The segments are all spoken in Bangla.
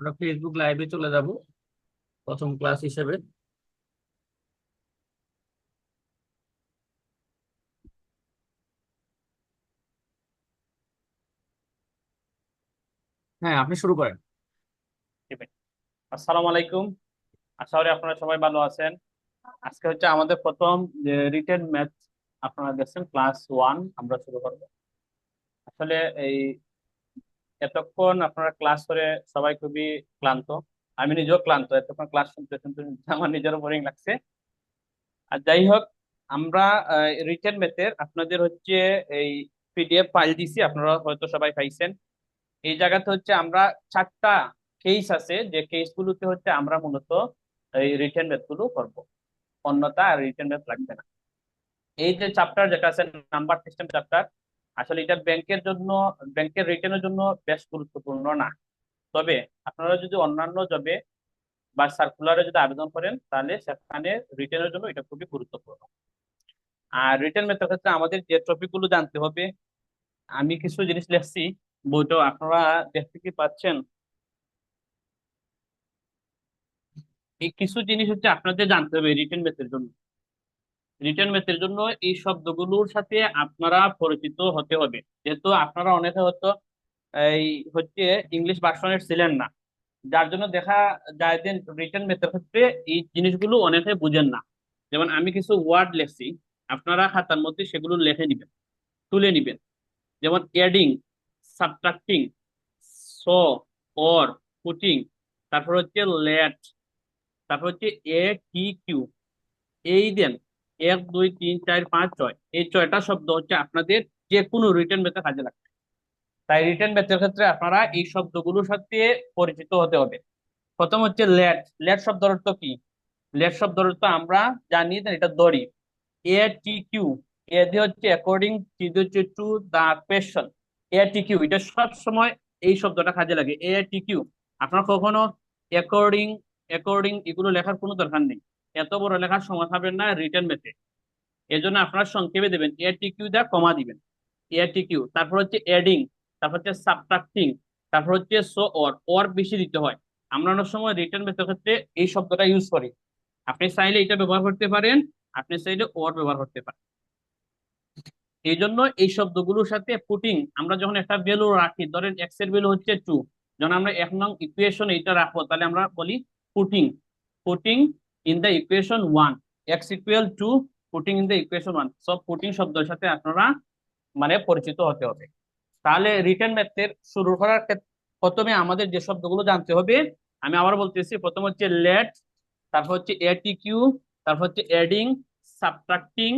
আমরা ফেসবুক লাইভে চলে যাব প্রথম ক্লাস হিসেবে। হ্যাঁ, আপনি শুরু করেন। ঠিক আছে। আসসালামু আলাইকুম। আশা করি আপনারা সবাই ভালো আছেন। আজকে হচ্ছে আমাদের প্রথম যে রিটেন ম্যাথ, আপনারা দেখছেন ক্লাস 1 আমরা শুরু করব। আসলে এই এতক্ষণ আপনারা ক্লাস করে সবাই খুবই ক্লান্ত। আমি নিজেও ক্লান্ত, এতক্ষণ ক্লাস শুনতে শুনতে শুনতে আমার নিজেরও বোরিং লাগছে। আর যাই হোক, আমরা রিটেন ম্যাথের আপনাদের হচ্ছে এই পিডিএফ ফাইল দিছি, আপনারা হয়তো সবাই পাইছেন। এই জায়গাতে হচ্ছে আমরা 4টা কেস আছে, যে কেস গুলোতে হচ্ছে আমরা মূলত এই রিটেন ম্যাথ গুলো করবো, অন্যথা রিটেন ম্যাথ লাগবে না। এই যে চ্যাপ্টার যেটা আছে নাম্বার সিস্টেম চ্যাপ্টার, আসলে এটা ব্যাংকের জন্য, ব্যাংকের রিটেনের জন্য বেশ গুরুত্বপূর্ণ না। তবে আপনারা যদি অন্যান্য জবে বা সার্কুলারে যদি আবেদন করেন, তাহলে সেখানে রিটেনের জন্য এটা খুবই গুরুত্বপূর্ণ। আর রিটেন ম্যাথের ক্ষেত্রে আমাদের যে টপিক গুলো জানতে হবে, আমি কিছু জিনিস লিখছি, বইটা আপনারা দেখতে কি পাচ্ছেন? এই কিছু জিনিস হচ্ছে আপনাদের জানতে হবে রিটেন ম্যাথের জন্য। রিটেন ম্যাথের জন্য এই শব্দগুলোর সাথে আপনারা পরিচিত হতে হবে, যেহেতু আপনারা অনেকে হয়তো এই হচ্ছে ইংলিশ ভার্সনের ছিলেন না, যার জন্য দেখা যায় যে রিটেন ম্যাথের ক্ষেত্রে এই জিনিসগুলো অনেকে বুঝেন না। যেমন আমি কিছু ওয়ার্ড লিখছি, আপনারা খাতার মধ্যে সেগুলো লিখে নিবেন, তুলে নিবেন। যেমন এডিং, সাবট্রাক্টিং, স, অর, পুটিং, তারপর হচ্ছে লেট, তারপর হচ্ছে এ, টি, কিউ। এই দেন 1 2 3 4 5 6, এই 6টা শব্দ হচ্ছে আপনাদের যে কোনো রিটেন ম্যাথে কাজে লাগবে। তাই রিটেন ম্যাথের ক্ষেত্রে আপনারা এই শব্দগুলোর সাথে পরিচিত হতে হবে। প্রথম হচ্ছে লেট। লেট শব্দের অর্থ কি? লেট শব্দের অর্থ আমরা জানি যে এটা দড়ি। এ, টি, কিউ, এ দিয়ে হচ্ছে অ্যাকর্ডিং, টি দিয়ে হচ্ছে to the question. A, T, Q এটা সব সময় এই শব্দটা কাজে লাগে, এ, টি, কিউ। আপনার কখনো অ্যাকর্ডিং, অ্যাকর্ডিং এগুলো লেখার কোনো দরকার নেই, এত বড় লেখার সময় পাবেন না রিটেন ম্যাথে। এই জন্য আপনারা সংক্ষেপে দেবেন, এ, টি, কিউ দা কমা দিবেন, এ, টি, কিউ। তারপর হচ্ছে এডিং, তারপর হচ্ছে সাবট্রাক্টিং, তারপর হচ্ছে সো অর, অর বেশি দিতে হয়। আমরা অনেক সময় রিটেন ম্যাথের ক্ষেত্রে এই শব্দটা ইউজ করি। আপনি চাইলে এটা ব্যবহার করতে পারেন, আপনি চাইলে অর ব্যবহার করতে পারেন। এই জন্য এই শব্দগুলোর সাথে পুটিং, আমরা যখন একটা ভ্যালু রাখি, ধরেন এক্স এর ভ্যালু হচ্ছে 2, যখন আমরা 1 নং ইকুয়েশন এটা রাখবো, তাহলে আমরা বলি putting, putting in the equation 1, x equal to, putting in the equation 1। সব পুটিং শব্দের সাথে আপনারা মানে পরিচিত হতে হবে। তাহলে রিটেন ম্যাথের শুরু করার প্রথমে আমাদের যে শব্দগুলো জানতে হবে, আমি আবার বলতেছি, প্রথম হচ্ছে লেট, তারপর হচ্ছে এটিকিউ, তারপর হচ্ছে এডিং, সাবট্রাক্টিং,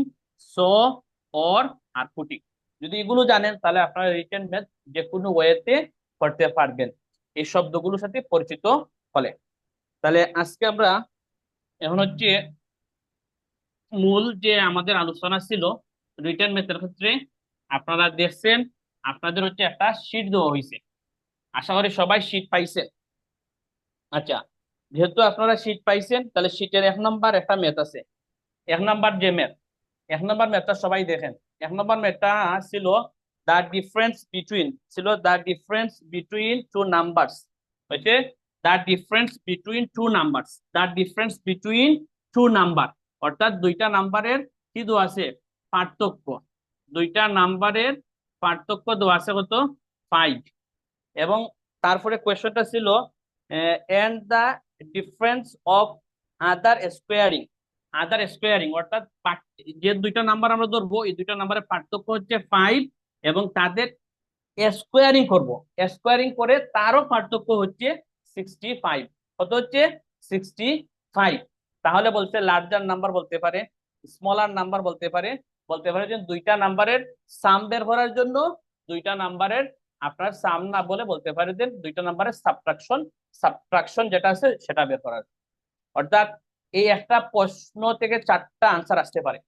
সো, অর, আর পুটিং। যদি এগুলো জানেন, তাহলে আপনারা রিটেন ম্যাথ যে কোনো ওয়েতে করতে পারবেন এই শব্দগুলোর সাথে পরিচিত হলে। তাহলে আজকে আমরা এখন হচ্ছে মূল যে আমাদের আলোচনা ছিল রিটেন ম্যাথের ক্ষেত্রে, আপনারা দেখছেন আপনাদের হচ্ছে একটা শীট দেওয়া হয়েছে। আশা করি সবাই শীট পাইছেন। আচ্ছা, যেহেতু আপনারা শীট পাইছেন, তাহলে শীটের 1 নাম্বার একটা ম্যাথ আছে। 1 নাম্বার যে ম্যাথ, 1 নাম্বার ম্যাথটা সবাই দেখেন। 1 নাম্বার ম্যাথটা ছিল দ্য ডিফারেন্স বিটুইন, ছিল the difference between two numbers. হয়েছে the difference between two numbers, the difference between two number, অর্থাৎ দুইটা নাম্বারের কি দেওয়া আছে? পার্থক্য। দুইটা নাম্বারের পার্থক্য দেওয়া আছে কত? 5। এবং তারপরে কোয়েশ্চনটা ছিল and the difference of other squaring. Other squaring অর্থাৎ যে দুইটা নাম্বার আমরা ধরবো, এই দুইটা নাম্বারের পার্থক্য হচ্ছে 5, এবং তাদের স্কোয়ারিং করব, স্কোয়ারিং করে তারও পার্থক্য হচ্ছে 65। কত হচ্ছে? 65। তাহলে বলতে লার্জার নাম্বার বলতে পারে, স্মলার নাম্বার বলতে পারে, বলতে পারে যে দুইটা নাম্বারের সাম বের করার জন্য, দুইটা নাম্বারের আপনার সাম না বলে বলতে পারে যে দুইটা নাম্বারের সাবট্রাকশন, সাবট্রাকশন যেটা আছে সেটা বের করার। অর্থাৎ এই একটা প্রশ্ন থেকে 4টা আনসার আসতে পারে।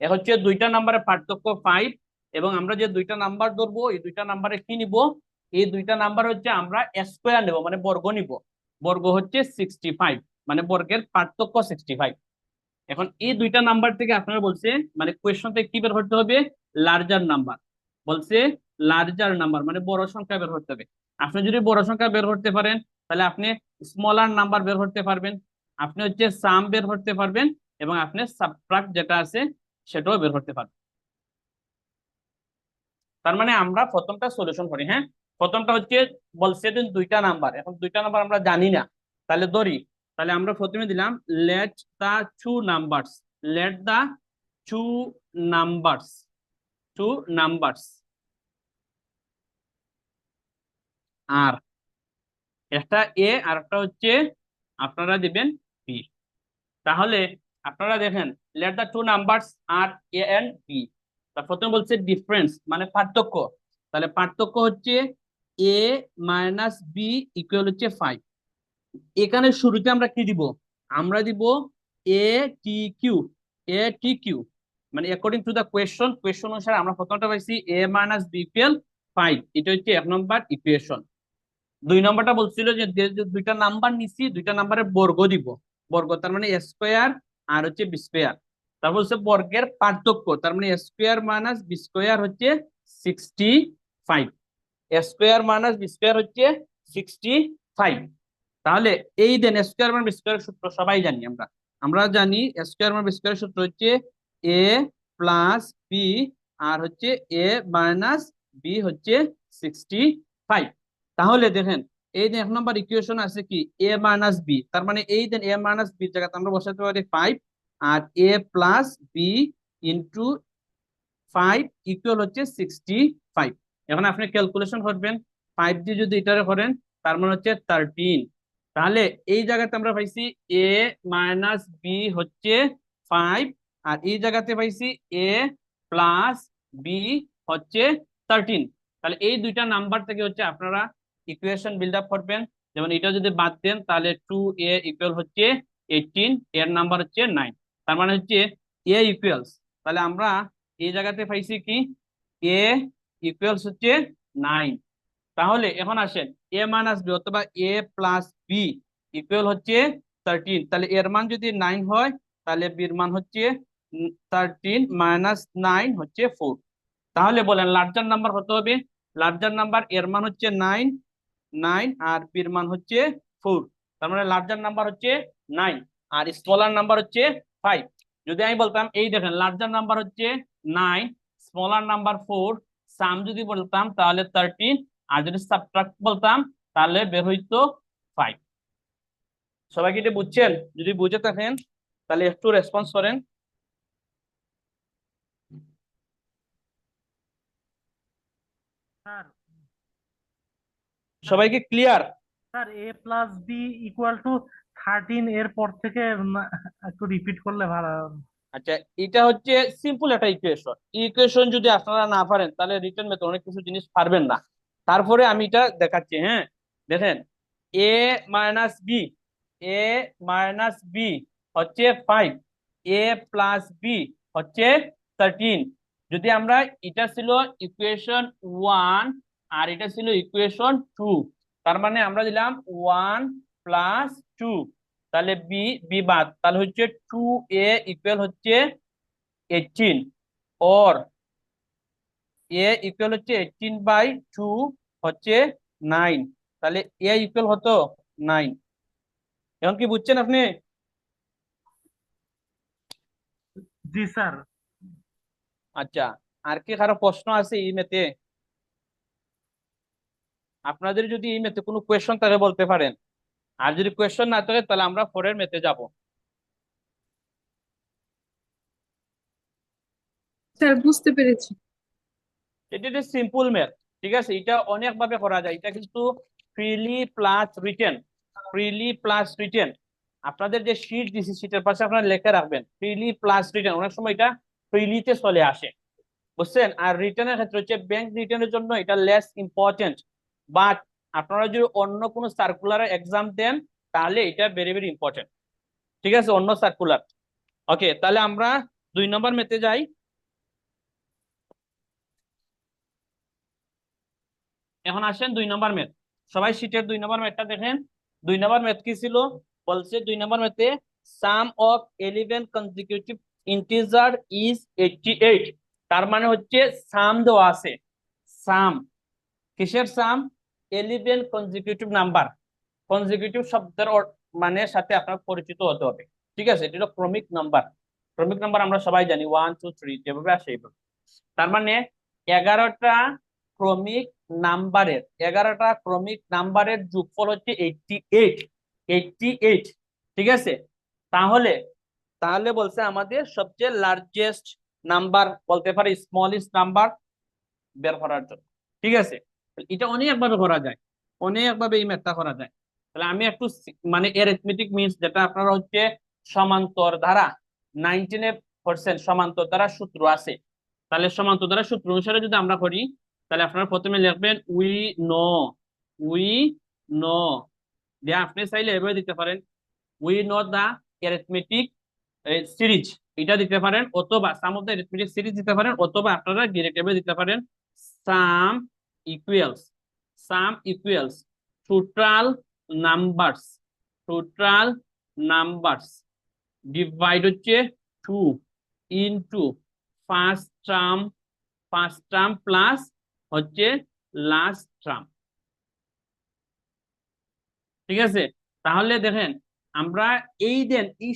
এ হচ্ছে দুইটা নাম্বারের পার্থক্য 5, এবং আমরা যে দুইটা নাম্বার ধরবো, এই দুইটা নাম্বারে কি নিব? এই দুইটা নাম্বার হচ্ছে আমরা স্কোয়ার নেব, মানে বর্গ নিব। বর্গ হচ্ছে 65, মানে বর্গের পার্থক্য 65। এখন এই দুইটা নাম্বার থেকে আপনারা বলছে, মানে কোয়েশ্চন থেকে কি বের করতে হবে? Larger number. বলছে লার্জার নাম্বার মানে বড় সংখ্যা বের করতে হবে। আপনি যদি বড় সংখ্যা বের করতে পারেন, তাহলে আপনি স্মলার নাম্বার বের করতে পারবেন, আপনি হচ্ছে সাম বের করতে পারবেন, এবং আপনি সাবট্রাক্ট যেটা আছে সেটাও বের করতে পারবেন। তার মানে আমরা প্রথমটা সলিউশন করি। হ্যাঁ, প্রথমটা হচ্ছে বলছে যে দুইটা নাম্বার, এখন দুইটা নাম্বার আমরা জানি না, তাহলে ধরি, তাহলে আমরা প্রথমে দিলাম late the two numbers, late the two numbers, two numbers, আর একটা এ আর একটা হচ্ছে আপনারা দিবেন বি। তাহলে আপনারা দেখেন let the two numbers are a and b. প্রথমে বলছে ডিফারেন্স মানে পার্থক্য, তাহলে পার্থক্য হচ্ছে এ মাইনাস বি ইকুয়াল হচ্ছে 5। এখানে শুরুতে আমরা কি দিব, আমরা দিব A T Q, A T Q, মানে according to the question, question অনুসারে আমরা প্রথমটা পাইছি এ মাইনাস বি ইকুয়াল 5, এটা হচ্ছে 1 নম্বর ইকুয়েশন। 2 নম্বরটা বলছিল যে দুইটা নাম্বার নিছি, দুইটা নাম্বারের বর্গ দিব, বর্গ তার মানে স্কোয়ার আর হচ্ছে বি স্কোয়ার। তারপর হচ্ছে বর্গের পার্থক্য, তার মানে স্কোয়ার মাইনাস বি স্কোয়ার হচ্ছে 65, স্কোয়ার মাইনাস বি স্কোয়ার হচ্ছে 65। তাহলে এই দেন স্কোয়ার মাইনাস বি স্কোয়ার সূত্র সবাই জানি আমরা, আমরা জানি স্কোয়ার মাইনাস বি স্কোয়ার সূত্র হচ্ছে এ প্লাস বি আর হচ্ছে এ মাইনাস বি হচ্ছে 65। তাহলে দেখেন এই যে 1 নম্বর ইকুয়েশন আছে কি এ মাইনাস বি, তার মানে এই দেন এ মাইনাস বি জায়গাতে আমরা বসাতে পারি 5, আর এ প্লাস বি ইন্টু 5 ইকুয়াল হচ্ছে 65। এখন আপনি ক্যালকুলেশন করবেন, 5 দিয়ে যদি এটারে করেন তার মানে হচ্ছে 13। তাহলে এই জায়গাতে আমরা পাইছি এ মাইনাস বি হচ্ছে 5, আর এই জায়গাতে পাইছি এ প্লাস বি হচ্ছে 13। তাহলে এই দুইটা নাম্বার থেকে হচ্ছে আপনারা ইকুয়েশন বিল্ড আপ করবেন। যেমন এটা যদি বাদ দেন তাহলে 2a ইকুয়াল হচ্ছে 18, এর নাম্বার হচ্ছে 9, তার মানে হচ্ছে a ইকুয়ালস, তাহলে আমরা এই জায়গাতে পাইছি কি এ ইকুয়ালস হচ্ছে 9। তাহলে এখন আসেন এ মাইনাস বি অথবা এ প্লাস বি ইকুয়াল হচ্ছে 13, তাহলে এর মান যদি 9 হয় তাহলে বির মান হচ্ছে 13 মাইনাস 9 হচ্ছে 4। তাহলে বলেন লার্জার নাম্বার কত হবে, লার্জার নাম্বার এর মান হচ্ছে 9, 9 আর বির মান হচ্ছে 4, তার মানে লার্জার নাম্বার হচ্ছে 9 আর স্মলার নাম্বার হচ্ছে 5। যদি আমি বলতাম এই দেখেন লার্জার নাম্বার হচ্ছে 9, স্মলার নাম্বার 4, সাম যদি বলতাম তাহলে 13, আর যদি সাবট্রাক্ট বলতাম তাহলে বের হইতো 5। সবাই কি এটা বুঝছেন? যদি বুঝে থাকেন তাহলে একটু রেসপন্স করেন। স্যার সবাই কি clear? Sir a plus b equal to 13 এর পর থেকে একটু রিপিট করলে ভালো হবে। আচ্ছা, এটা হচ্ছে সিম্পল একটা ইকুয়েশন, ইকুয়েশন যদি আপনারা না পারেন তাহলে রিটার্ন মেথড অনেক কিছু জিনিস পারবেন না। তারপরে আমি এটা দেখাচ্ছি। হ্যাঁ, দেখেন এ মাইনাস বি, এ মাইনাস বি হচ্ছে 5, এ প্লাস বি হচ্ছে 13। যদি আমরা এটা ছিল ইকুয়েশন 1 আর এটা ছিল ইকুয়েশন 2, তার মানে আমরা দিলাম 1 প্লাস 2, তাহলে বি বি বাদ, তাহলে হচ্ছে 2a ইকুয়াল হচ্ছে 18, और a ইকুয়াল হচ্ছে 18/2 হচ্ছে 9, তাহলে a ইকুয়াল হতো 9। এখন কি বুঝছেন আপনি? জি স্যার। আচ্ছা, আর কি কারো প্রশ্ন আছে এই মেতে? আপনাদের যদি এই মেতে কোনো কোয়েশ্চন থাকে বলতে পারেন, আর যদি কোয়েশ্চন না থাকে তাহলে আমরা পরের মেতে যাব। স্যার বুঝতে পেরেছি। এটা একটা সিম্পল ম্যাথ, ঠিক আছে, এটা অনেক ভাবে করা যায়, এটা কিন্তু freely plus written, freely plus written. আপনাদের যে শীট দিছি শীটের পাশে আপনারা লিখে রাখবেন ফ্রিলি প্লাস রিটেন, অনেক সময় এটা ফ্রিলিতে চলে আসে, বুঝছেন? আর রিটেনের ক্ষেত্রে হচ্ছে ব্যাংক রিটেনের জন্য এটা লেস ইম্পর্টেন্ট, বাট আপনারা যদি অন্য কোনো সার্কুলার এক্সাম দেন তাহলে এটা ভেরি ভেরি ইম্পর্টেন্ট, ঠিক আছে, অন্য সার্কুলার। ওকে, তাহলে আমরা 2 নম্বর মেতে যাই। এখন আসেন 2 নম্বর ম্যাথ, সবাই শীটের 2 নম্বর ম্যাথটা দেখেন। 2 নম্বর ম্যাথ কি ছিল? বলছে 2 নম্বর ম্যাথে সাম অফ 11 কনজিকিউটিভ ইন্টিজার ইজ 88। তার মানে হচ্ছে সাম দেওয়া আছে, সাম কিসের সাম? 11 কনজিকিউটিভ নাম্বার, কনজিকিউটিভ শব্দের মানে সাথে আপনার পরিচিত হতে হবে। ঠিক আছে, এটা হলো ক্রমিক নাম্বার। ক্রমিক নাম্বার আমরা সবাই জানি 1 2 3 যেভাবে আসে এইভাবে। তার মানে 11টা ক্রমিক নাম্বারের যোগফল হচ্ছে 88। ঠিক আছে, তাহলে তাহলে বলছে আমাদের সবচেয়ে লার্জেস্ট নাম্বার বলতে পারি স্মলেস্ট নাম্বার বের করার জন্য। ঠিক আছে, এটা অনেকভাবে করা যায়, অনেকভাবে এই ম্যাথটা করা যায়। তাহলে আমি একটু মানে অ্যারিথমেটিক মিনস যেটা আপনারা হচ্ছে সমান্তর ধারা 99% সমান্তর ধারা সূত্র আছে। তাহলে সমান্তর ধারা সূত্র অনুসারে যদি আমরা করি, তাহলে আপনারা প্রথমে লিখবেন উই নো দিয়ে আপনি চাইলে এভাবে দিতে পারেন we know the arithmetic series, এটা দিতে পারেন, অথবা sum of the arithmetic series দিতে পারেন, অথবা আপনারা ডিরেক্টলি দিতে পারেন sum equals total numbers divide হচ্ছে 2 ইনটু ফার্স্ট টার্ম প্লাস হচ্ছে লাস্ট টার্ম। ঠিক আছে, তাহলে দেখেন আমরা এই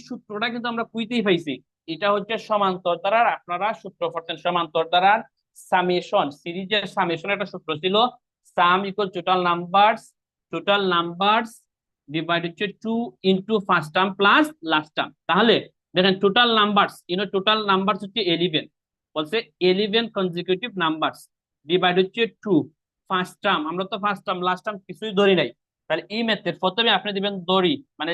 সূত্রটা কিন্তু আমরা কুইতেই পাইছি। এটা হচ্ছে সমান্তর ধারার, আপনারা সূত্র পড়তেন সমান্তর ধারার সামেশন, সিরিজের সামেশন একটা সূত্র ছিল সাম ইকুয়াল টোটাল নাম্বারস ডিভাইড হচ্ছে 2 into first term plus last term. তাহলে দেখেন টোটাল নাম্বারস হচ্ছে 11, বলছে 11 কনজিকিউটিভ নাম্বারস ডিভাইড হচ্ছে 2 ফার্স্ট টার্ম, আমরা তো ফার্স্ট টার্ম লাস্ট টার্ম কিছুই ধরি নাই। তাহলে এই মেথড প্রথমে আপনি দিবেন দড়ি মানে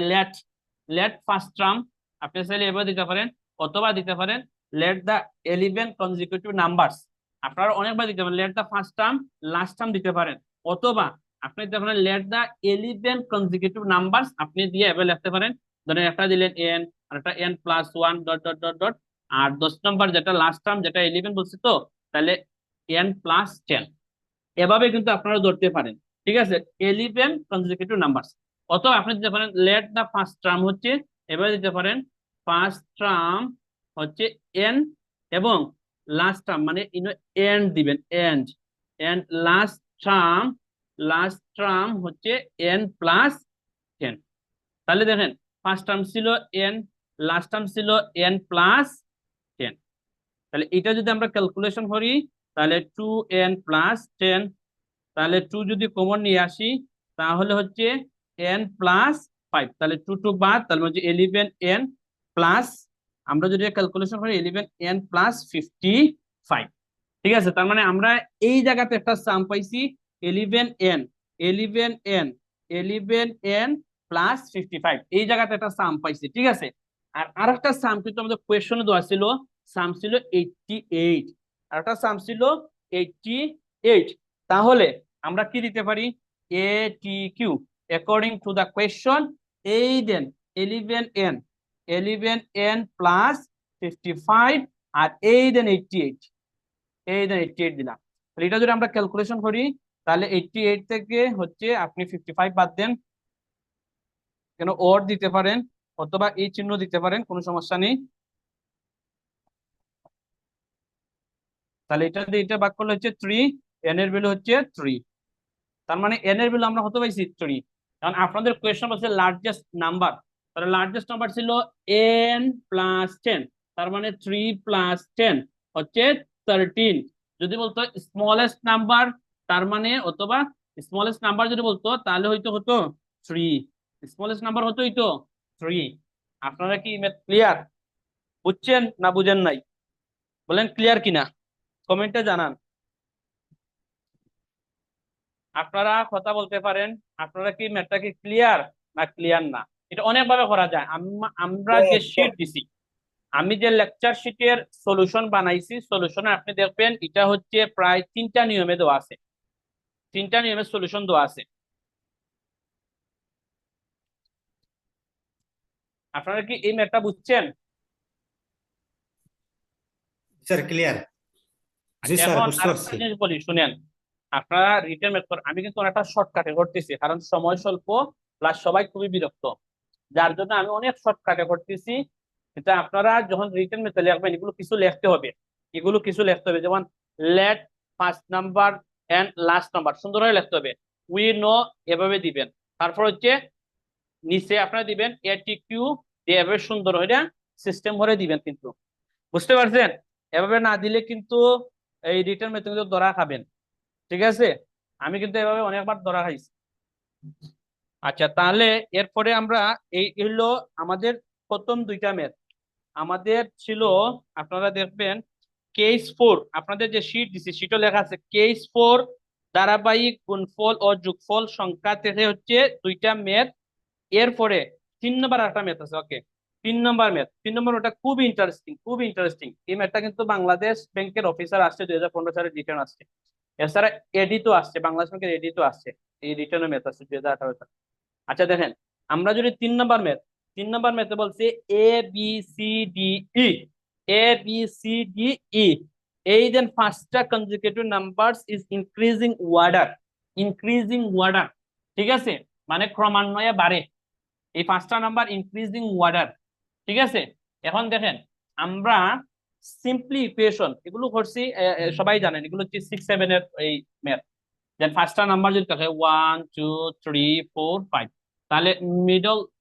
লেট ফার্স্ট টার্ম, আপনি চাইলে এবার দিতে পারেন, অথবা দিতে পারেন লেট দা 11 কনজিকিউটিভ নাম্বারস, আপনারা অনেকবার দিতে পারেন let the first term last term দিতে পারেন, অথবা আপনি দিতে পারেন লেট দা 11 কনজিকিউটিভ নাম্বারস, আপনি দিয়ে এবার লিখতে পারেন, ধরেন একটা দিলেন n আর একটা n plus 1 dot dot dot dot, আর 10 নম্বর যেটা লাস্ট টার্ম যেটা 11 বলছি, তো তাহলে n প্লাস 10, এভাবে কিন্তু আপনারা ধরতে পারেন। ঠিক আছে, 11 কনজিকিউটিভ নাম্বারস, অথবা আপনি দিতে পারেন লেট দা ফার্স্ট টার্ম হচ্ছে, এভাবে দিতে পারেন ফার্স্ট টার্ম হচ্ছে n এবং লাস্ট টার্ম মানে এন্ড দিবেন এন্ড লাস্ট টার্ম হচ্ছে n প্লাস 10। তাহলে দেখেন ফার্স্ট টার্ম ছিল n, লাস্ট টার্ম ছিল n প্লাস 10। তাহলে এটা যদি আমরা ক্যালকুলেশন করি তাহলে 2n প্লাস 10, তাহলে 2 যদি কমন নিয়ে আসি তাহলে হচ্ছে n প্লাস 5, তাহলে 2 বাদ, তাহলে হচ্ছে 11n প্লাস, আমরা যদি ক্যালকুলেশন করি 11n প্লাস 55। ঠিক আছে, তার মানে আমরা এই জায়গাতে একটা সাম পাইছি 11n প্লাস 55, এই জায়গাতে একটা সাম পাইছি। ঠিক আছে, আর আরেকটা সাম কিন্তু আমাদের কোয়েশ্চনে দেওয়া ছিল, সাম ছিল 88, আর একটা সাম ছিল 88। তাহলে আমরা কি দিতে পারি ATQ according to the question, এই দেন 11n প্লাস 55 আর এই দেন 88 দিলাম। তাহলে এটা যদি আমরা ক্যালকুলেশন করি তাহলে 88 থেকে হচ্ছে আপনি 55 বাদ দেন, কেন অর দিতে পারেন অথবা এই চিহ্ন দিতে পারেন, কোনো সমস্যা নেই। তাহলে এটা দিয়ে এটা ভাগ করলে হচ্ছে 3, n এর ভ্যালু হচ্ছে 3, তার মানে n এর ভ্যালু আমরা হতে পাইছি 3। কারণ আপনাদের কোয়েশ্চন বলছে লার্জেস্ট নাম্বার, তাহলে লার্জেস্ট নাম্বার ছিল n প্লাস 10, তার মানে 3 প্লাস 10 হচ্ছে 13। যদি বলতো স্মলেস্ট নাম্বার, তার মানে অথবা স্মলেস্ট নাম্বার যদি বলতো তাহলে হতো 3, স্মলেস্ট নাম্বার হতো 3। আপনারা কি ক্লিয়ার, বুঝছেন না বুঝেন নাই? বলেন ক্লিয়ার কিনা, কমেন্টে জানান। আপনারা কথা বলতে পারেন, আপনারা কি ম্যাথটা কি ক্লিয়ার না ক্লিয়ার না? এটা অনেকভাবে করা যায়। আমরা যে শীট দিছি, আমি যে লেকচার শীটের সলিউশন বানাইছি, সলিউশনে আপনি দেখবেন এটা হচ্ছে প্রায় 3টা নিয়মে দেওয়া আছে, 3টা নিয়মের সলিউশন দেওয়া আছে। আপনারা কি এই ম্যাথটা বুঝছেন? Sir clear. জি স্যার, এখন বুঝতে আরেকটা পারছি। জিনিস বলি শুনেন, আপনারা রিটেন ম্যাথ আমি কিন্তু অনেকটা শর্টকাটে করতেছি, কারণ সময় স্বল্প প্লাস সবাই খুবই বিরক্ত, যার জন্য আমি অনেক শর্টকাটে করতেছি। এটা আপনারা যখন রিটেন মেথড লিখবেন এগুলো কিছু লিখতে হবে, যেমন let first number and last number সুন্দর হয়ে লিখতে হবে, উই নো এভাবে দিবেন, তারপর হচ্ছে নিচে আপনারা দিবেন ATQ দিয়ে এভাবে সুন্দর হয়ে সিস্টেম করে দিবেন, কিন্তু বুঝতে পারছেন? এভাবে না দিলে কিন্তু এই রিটার্ন মেথড কিন্তু ধরা খাবেন, ঠিক আছে? আমি কিন্তু এভাবে অনেকবার ধরা খাইছি। আচ্ছা, তাহলে এরপরে আমরা এই হলো আমাদের প্রথম দুইটা ম্যাথ আমাদের ছিল। আপনারা দেখবেন কেস 4, আপনাদের যে শীট দিছি শীটও লেখা আছে কেস 4 ধারাবাহিক গুণফল ও যোগফল সংখ্যা থেকে হচ্ছে দুইটা ম্যাথ। এরপরে 3 নম্বর একটা ম্যাথ আছে। ওকে, 3 নম্বর ম্যাথ, 3 নম্বর ওটা খুব ইন্টারেস্টিং, খুব ইন্টারেস্টিং। এই ম্যাথটা কিন্তু বাংলাদেশ ব্যাংকের অফিসার আসছে 2015 সালের রিটার্ন আসছে, এছাড়া এডি তো আসছে, বাংলাদেশ ব্যাংকের এডি তো আসছে, এই রিটার্নের ম্যাথ আছে 2018 সালে। আচ্ছা দেখেন, আমরা যদি 3 নম্বর ম্যাথ, 3 নম্বর ম্যাথে বলছে a b c d e, a b c d e, এই দেন পাঁচটা consecutive numbers is increasing order, increasing order, ঠিক আছে? মানে ক্রমান্বয়ে বাড়ে, এই পাঁচটা নাম্বার ইনক্রিজিং ওয়ার্ডার, ঠিক আছে? এখন দেখেন, আমরা সিম্পলি ইকুয়েশন এগুলো করছি, সবাই জানেন এগুলো হচ্ছে 6 7 এর এই ম্যাথ। দেন পাঁচটা নাম্বার যদি থাকে 1 2 3 4 5, তাহলে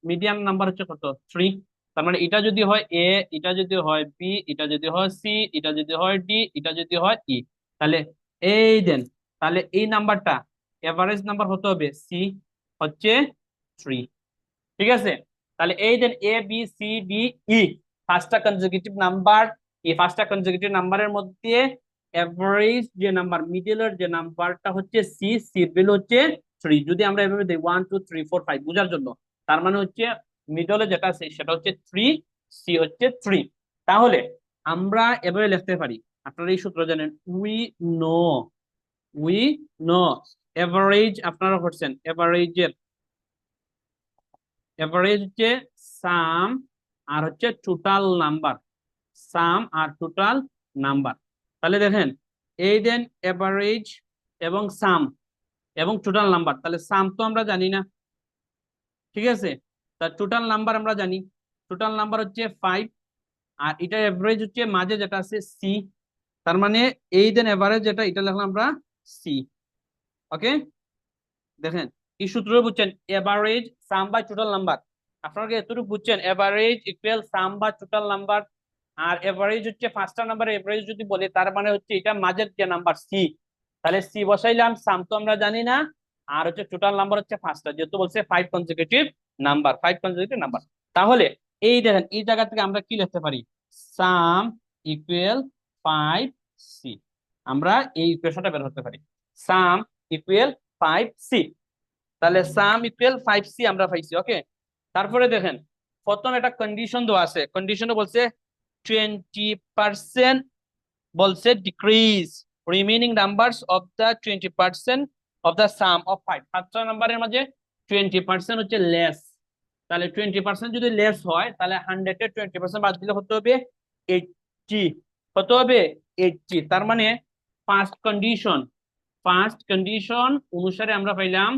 মিডিয়াম নাম্বার হচ্ছে কত? 3। তার মানে এটা যদি হয় এ, এটা যদি হয় বি, এটা যদি হয় সি, এটা যদি হয় ডি, এটা যদি হয় ই, তাহলে এই দেন, তাহলে এই নাম্বারটা এভারেজ নাম্বার হতে হবে সি, হচ্ছে 3, ঠিক আছে? তাহলে এই দেন এ বি সি ডি ই পাঁচটা কনজিকিউটিভ নাম্বার, এই পাঁচটা কনজিকিউটিভ নাম্বারের মধ্যে এভারেজ যে নাম্বার, মিডলের যে নাম্বারটা হচ্ছে সি, সি ভ্যালু হচ্ছে 3। যদি আমরা এভাবে দেই 1 2 3 4 5 বোঝার জন্য, তার মানে হচ্ছে মিডলে যেটা আছে সেটা হচ্ছে 3, সি হচ্ছে 3। তাহলে আমরা এভাবে লিখতে পারি, আপনারা এই সূত্র জানেন, নো উই নো এভারেজ, আপনারা করছেন এভারেজের এভারেজ হচ্ছে সাম আর হচ্ছে টোটাল নাম্বার, সাম আর টোটাল নাম্বার। তাহলে দেখেন এই দেন এভারেজ এবং সাম এবং টোটাল নাম্বার, তাহলে সাম তো আমরা জানি না, ঠিক আছে? তার টোটাল নাম্বার আমরা জানি, টোটাল নাম্বার হচ্ছে 5, আর এটা এভারেজ হচ্ছে মাঝে যেটা আছে সি, তার মানে এই দেন এভারেজ যেটা এটা লিখলাম আমরা সি। ওকে, দেখেন এই সূত্র বুঝছেন, average sum by total number, আপনারা কি এতটুকু বুঝছেন? Average equal sum by total number, আর এভারেজ হচ্ছে পাঁচটা নাম্বার এভারেজ যদি বলে তার মানে হচ্ছে এটা মাঝের যে নাম্বার সি, তাহলে সি বসাইলাম, সাম তো আমরা জানি না, আর হচ্ছে টোটাল নাম্বার হচ্ছে পাঁচটা, যেহেতু বলছে 5 কনজিকিউটিভ নাম্বার, 5 কনজিকিউটিভ নাম্বার। তাহলে এই দেখেন এই জায়গা থেকে আমরা কি লিখতে পারি? সাম ইকুয়াল 5 সি, আমরা এই ইকুয়েশনটা বের করতে পারি, সাম ইকুয়াল 5 সি। তাহলে সাম ইকুয়াল 5c আমরা পাইছি। ওকে, তারপরে দেখেন প্রথম একটা কন্ডিশন দেওয়া আছে, কন্ডিশনে বলছে 20% বলছে decrease remaining numbers of the 20% of the sum of 5, পাঁচটা নাম্বারের মাঝে 20% হচ্ছে লেস, তাহলে 20% যদি লেস হয় তাহলে 100 এর 20% বাদ দিলে হতে হবে 80, কত হবে? 80। তার মানে ফার্স্ট কন্ডিশন অনুসারে আমরা পাইলাম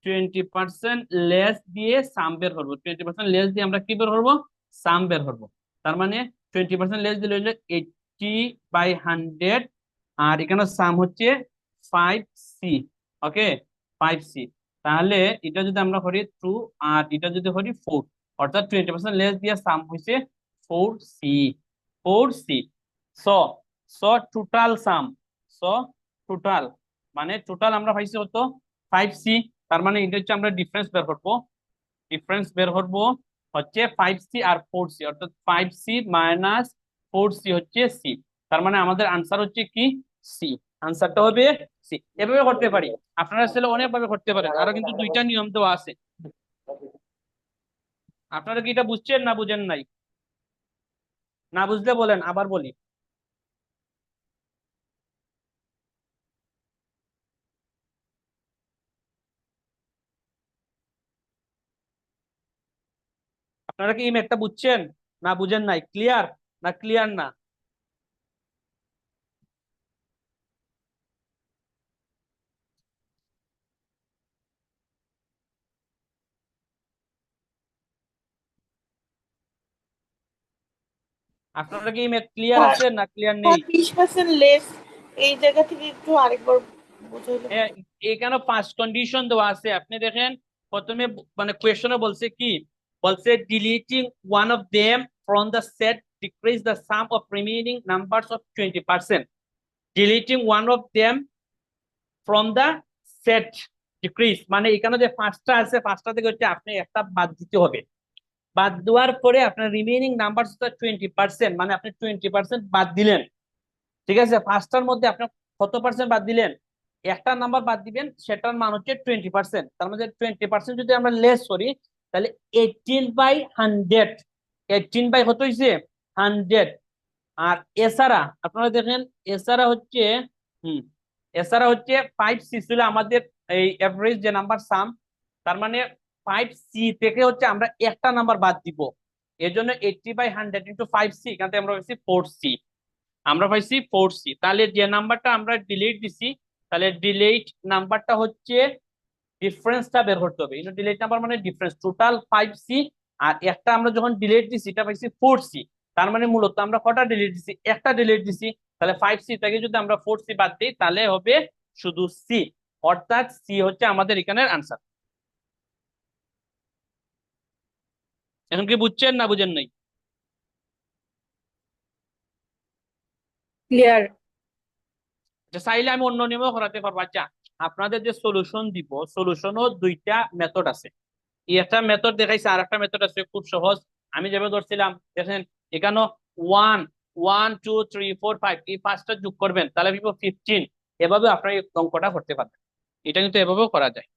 20% লেস দিয়ে সাম বের করবো, 20% লেস দিয়ে আমরা কি বের করবো? সাম বের করবো। তার মানে 20% লেস দিলে হলো 80/100, আর এখানে সাম হচ্ছে 5c। ওকে, 5c, তাহলে এটা যদি আমরা করি 2 আর এটা যদি করি 4, অর্থাৎ 20% লেস দিয়ে সাম হচ্ছে 4c, 4c। So so total sum, so total মানে টোটাল আমরা পাইছি কত? 5c। তার মানে এটা হচ্ছে আমরা ডিফারেন্স বের করবো, ডিফারেন্স বের করবো হচ্ছে 5c আর 4c, অর্থাৎ 5c মাইনাস 4c হচ্ছে c। তার মানে আমাদের আনসার হচ্ছে কি? সি, আনসারটা হবে সি। এভাবে করতে পারি, আপনারা আসলে অনেক ভাবে করতে পারেন, আরো কিন্তু দুইটা নিয়ম দেওয়া আছে। আপনারা কি এটা বুঝছেন না বুঝেন নাই? না বুঝলে বলেন, আবার বলি। আপনারা কি এই ম্যাথটা বুঝছেন না বুঝেন নাই? ক্লিয়ার না ক্লিয়ার না? আপনারা কি এই ম্যাথ ক্লিয়ার স্যার, আছে না ক্লিয়ার নেই? 20% লেস এই জায়গা থেকে একটু আরেকবার বুঝাইলে এখানে 5 কন্ডিশন দেওয়া আছে, আপনি দেখেন প্রথমে মানে কোয়েশনে বলছে কি, বলছে deleting one of them from the set decrease the sum of remaining numbers of 20%. Deleting one of them from the set decrease, মানে এখানে যে পাঁচটা আছে পাঁচটা থেকে হচ্ছে আপনি একটা বাদ দিতে হবে। বাদ দেওয়ার পরে আপনার রিমেইনিং নাম্বার 20%, মানে আপনি 20% বাদ দিলেন। ঠিক আছে, পাঁচটার মধ্যে আপনি কত পার্সেন্ট বাদ দিলেন? একটা নাম্বার বাদ দিবেন, সেটার মান হচ্ছে 20%। তার মধ্যে 20% যদি আমরা লেস করি তাহলে 18/100, 18 কত হয়েছে 100। আর এছাড়া আপনারা দেখেন এছাড়া হচ্ছে এছাড়া হচ্ছে 5C ছিল আমাদের এই এভারেজ যে নাম্বার সাম, তার মানে 5C থেকে হচ্ছে আমরা একটা নাম্বার বাদ দিব। এর জন্য 80/100 ইন্টু 5C, এখান থেকে আমরা পাইছি 4C, আমরা পাইছি 4C। তাহলে যে নাম্বারটা আমরা ডিলিট দিছি, তাহলে ডিলিট নাম্বারটা হচ্ছে ডিফারেন্সটা বের করতে হবে। ডিলিট নাম্বার মানে ডিফারেন্স, টোটাল 5C আর একটা আমরা যখন ডিলিট দিছি এটা পাইছি 4C। তার মানে মূলত আমরা কটা ডিলিট দিছি? একটা ডিলিট দিছি। তাহলে 5C থেকে যদি আমরা 4C বাদ দিই তাহলে হবে শুধু C, অর্থাৎ C হচ্ছে আমাদের এখানের আনসার। এখন কি বুঝছেন না বুঝেন নাই? ক্লিয়ার। চাইলে আমি অন্য নিয়মও করাতে পারবো। আচ্ছা, আপনাদের যে সলিউশন দিব, সলিউশনও দুইটা মেথড আছে। একটা মেথড দেখাইছে আর একটা মেথড আছে খুব সহজ। আমি যেভাবে ধরছিলাম দেখেন, এখানে 1 1 2 3 4 5 এই পাঁচটা যোগ করবেন তাহলে 15। এভাবে আপনারা এই অঙ্কটা করতে পারবেন। এটা কিন্তু এভাবেও করা যায়।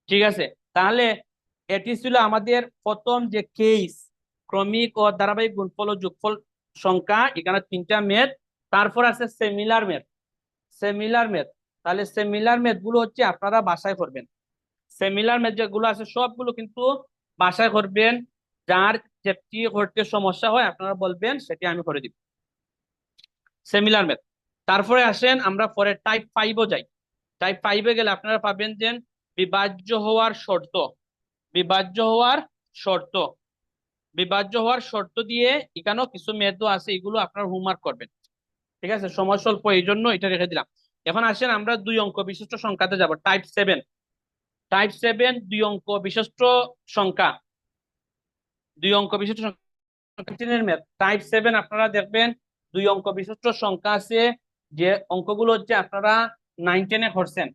ঠিক আছে, তাহলে এটি ছিল আমাদের প্রথম যে কেস, ক্রমিক ও ধারাবাহিক গুণফল ও যোগফল সংখ্যা। এখানে তিনটা মেথ। তারপর আছে সিমিলার মেথ। সিমিলার মেথ, তাহলে সিমিলার মেথ গুলো হচ্ছে আপনারা বাসায় করবেন। সিমিলার মেথ যেগুলো আছে সবগুলো কিন্তু বাসায় করবেন। যার যেটি করতে সমস্যা হয় আপনারা বলবেন, সেটি আমি করে দিব সিমিলার মেথ। তারপরে আসেন আমরা পরে টাইপ 5-ও যাই। টাইপ 5-এ গেলে আপনারা পাবেন যে বিভাজ্য হওয়ার শর্ত। বিভাজ্য হওয়ার শর্ত, বিভাজ্য হওয়ার শর্ত দিয়ে এখানেও কিছু মেথড আছে, এগুলো আপনার হোমওয়ার্ক করবেন। ঠিক আছে, সময় স্বল্প এই জন্য এটা রেখে দিলাম। এখন আসেন আমরা 2 অঙ্ক বিশিষ্ট সংখ্যাতে যাব। টাইপ 7, টাইপ 7 2 অঙ্ক বিশিষ্ট সংখ্যা, 2 অঙ্ক বিশিষ্ট সংখ্যা। টাইপ 7 আপনারা দেখবেন 2 অঙ্ক বিশিষ্ট সংখ্যা আছে, যে অঙ্কগুলো হচ্ছে আপনারা 9 10-এ করছেন।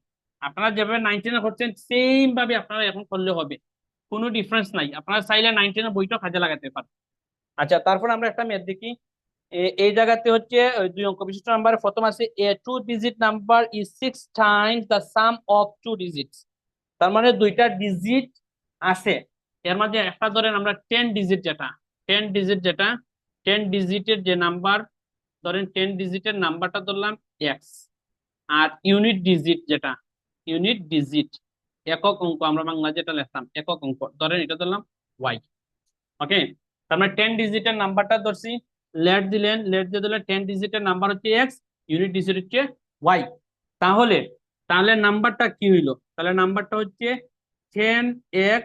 আপনারা যেভাবে 9 10-এ করছেন সেম ভাবে আপনারা এখন করলে হবে, কোনো ডিফারেন্স নাই। আপনারা চাইলে 9 10-এর বইটা কাজে লাগাতে পারেন। আচ্ছা, তারপর আমরা একটা ম্যাথ দেখি। এই জায়গাতে হচ্ছে 2 অঙ্ক বিশিষ্ট নাম্বার প্রথম আছে a 2-digit number is 6 times the sum of 2 digits। তার মানে 2টা ডিজিট আছে, এর মাঝে একটা ধরেন আমরা 10 ডিজিট যেটা 10 ডিজিট যেটা 10 ডিজিটের যে নাম্বার, ধরেন 10 ডিজিটের নাম্বারটা ধরলাম x, আর ইউনিট ডিজিট যেটা ইউনিট ডিজিট একক অঙ্ক আমরা বাংলা যেটা লিখতাম একক অঙ্ক, ধরেন এটা ধরলাম y। ওকে, তার মানে 10 ডিজিটের নাম্বারটা ধরছি, লেট দিলেন, লেট দিয়ে দিলে 10 ডিজিটের নাম্বার হচ্ছে x, ইউনিট ডিজিট হচ্ছে y। তাহলে তাহলে নাম্বারটা কি হইলো? তাহলে নাম্বারটা হচ্ছে 10x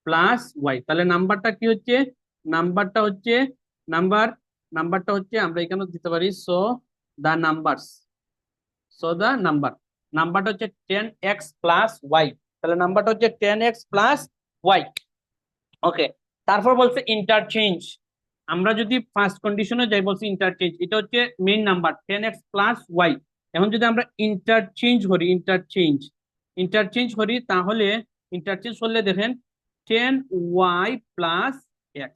প্লাস y। তাহলে নাম্বারটা কি হচ্ছে? নাম্বারটা হচ্ছে নাম্বারটা হচ্ছে আমরা এখানে দিতে পারি so the numbers, so the নাম্বারটা হচ্ছে 10x প্লাস y। তাহলে নাম্বারটা হচ্ছে 10x প্লাস y। ওকে, তারপর বলছে ইন্টারচেঞ্জ। আমরা যদি ফার্স্ট কন্ডিশনে যাই বলছি ইন্টারচেঞ্জ, এটা হচ্ছে main number 10x plus y। এখন যদি আমরা ইন্টারচেঞ্জ করি তাহলে ইন্টারচেঞ্জ করলে দেখেন 10y প্লাস x।